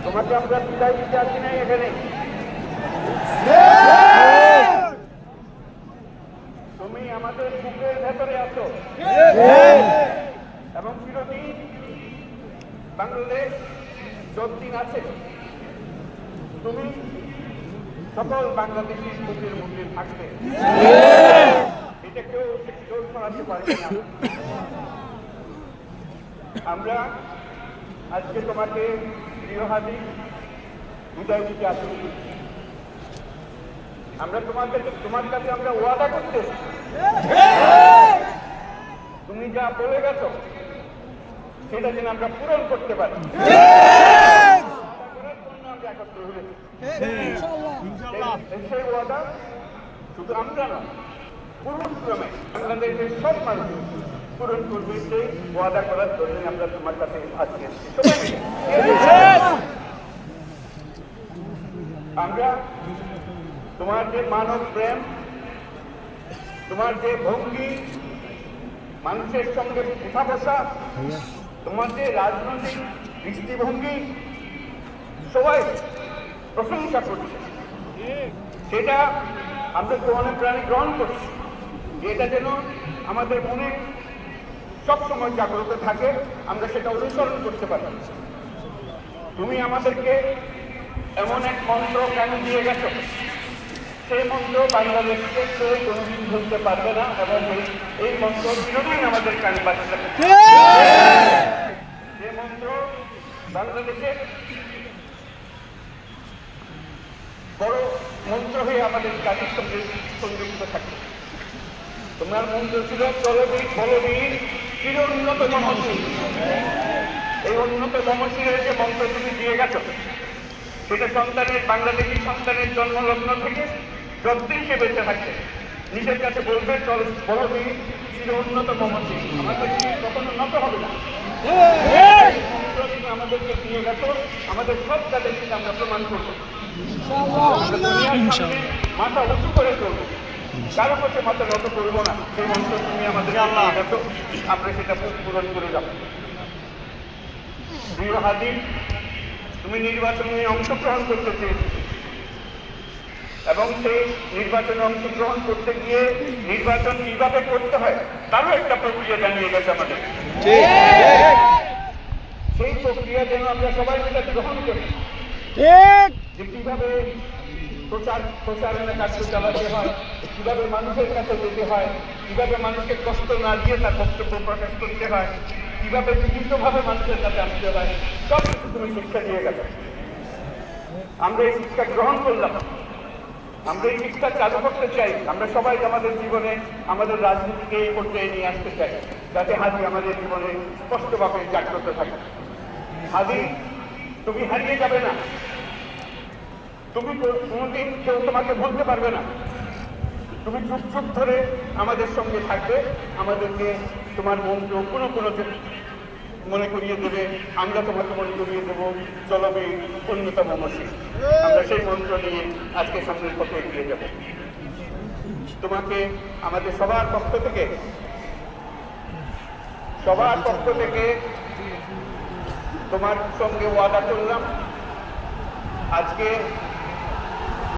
তোমাকে আমরা বিদায় দিতে আসি নাই এখানে। তুমি আমাদের বুকের ভেতরে আছো এবং চিরদিন বাংলাদেশ যতদিন আছে তুমি সকল বাংলাদেশি বুকের মধ্যে থাকবে, এটা কেউ শোনাতে পারবে না। আমরা আজকে তোমাকে প্রিয় হাদি বিদায় দিতে আসি। আমরা তোমার কাছে আমরা ওয়াদা করতে, তুমি যা বলে গেছো সেটা যেন আমরা পূরণ করতে পারি। আমরা একত্র হয়েছি, সেই ওয়াদা শুধু আমরা না, পুরোক্রমে বাংলাদেশের সব মানুষ পূরণ করবে। সেই ওয়াদা করার জন্য আমরা তোমার কাছে আজকে আমরা তোমার যে মানব প্রেম, তোমার যে ভঙ্গি, মানুষের সঙ্গে উঠা বসা, তোমার যে রাজনৈতিক দৃষ্টিভঙ্গি, সবাই প্রশংসা করছে। সেটা আমরা গ্রহণের প্রাণী গ্রহণ করছি, এটা যেন আমাদের মনে সবসময় জাগ্রত থাকে, আমরা সেটা অনুসরণ করতে পারি। তুমি আমাদেরকে এমন এক মন্ত্র কেন দিয়ে গেছো, সেই মন্ত্র বাংলাদেশকে কেউ কোনোদিন ভুলতে পারবে না এবং এই মন্ত্র চিরদিন আমাদের কানে বাজতে থাকবে। যে মন্ত্র বাংলাদেশের বড় মন্ত্র হয়ে আমাদের কাজের সঙ্গে সংযুক্ত থাকে। তোমার মন্ত্র ছিল চলবীর বলবীর চির উন্নত মহসিন। এই উন্নত মহসিনের যে মন্ত্র তুমি দিয়ে গেছো, সেটা সন্তানের, বাংলাদেশি সন্তানের জন্মলগ্ন থেকে যতদিন সে বেঁচে থাকবে নিজের কাছে বলবে বলবীর চির উন্নত মহসিন। আমাদের কখনো নত হবে না। আমাদেরকে দিয়ে গেছো, আমাদের সব কাজের কিন্তু আমরা প্রমাণ করবো। মাথা উঁচু করে চলবো, কারো কাছে মাথা নত করবো না। সেই মন্ত্র তুমি আমাদের গেছো, আমরা সেটা পূরণ করে যাবো। প্রিয় হাদি, তুমি নির্বাচনে অংশগ্রহণ করতে চেয়েছো এবং সেই নির্বাচনে অংশগ্রহণ করতে গিয়ে নির্বাচন কিভাবে করতে হয় তারও একটা প্রক্রিয়া জানিয়ে গেছে আমাদের। সেই প্রক্রিয়া যেন আমরা সবাই মিলে গ্রহণ করি, যে কিভাবে প্রচারণা কাজ চালাতে হয়, কিভাবে মানুষের কাছে যেতে হয়, কিভাবে মানুষকে কষ্ট না দিয়ে তার বক্তব্য প্রকাশ করতে হয়, কিভাবে বিভিন্নভাবে মানুষের কাছে আসতে হয়, সব কিছু তুমি শিক্ষা দিয়ে গেছো। আমরা এই শিক্ষা গ্রহণ করলাম, আমরা এই শিক্ষা চালু করতে চাই। আমরা সবাই আমাদের জীবনে আমাদের রাজনীতিকে এই পর্যায়ে নিয়ে আসতে চাই, যাতে হাদি আমাদের জীবনে স্পষ্টভাবে জাগ্রত থাকে। হাদি, তুমি হারিয়ে যাবে না, তুমি কোনোদিন কেউ তোমাকে ভুলতে পারবে না। তুমি যুগ যুগ ধরে আমাদের সঙ্গে থাকবে, আমাদেরকে তোমার মন্ত্র কোনো মনে করিয়ে দেবে, আমরা তোমাকে মনে করিয়ে দেবো চলবে উন্নতম মসজিদ। আমরা সেই মন্ত্র নিয়ে আজকে সামনের পথে এগিয়ে যাব। তোমাকে আমাদের সবার পক্ষ থেকে তোমার সঙ্গে ওয়াদা করলাম, আজকে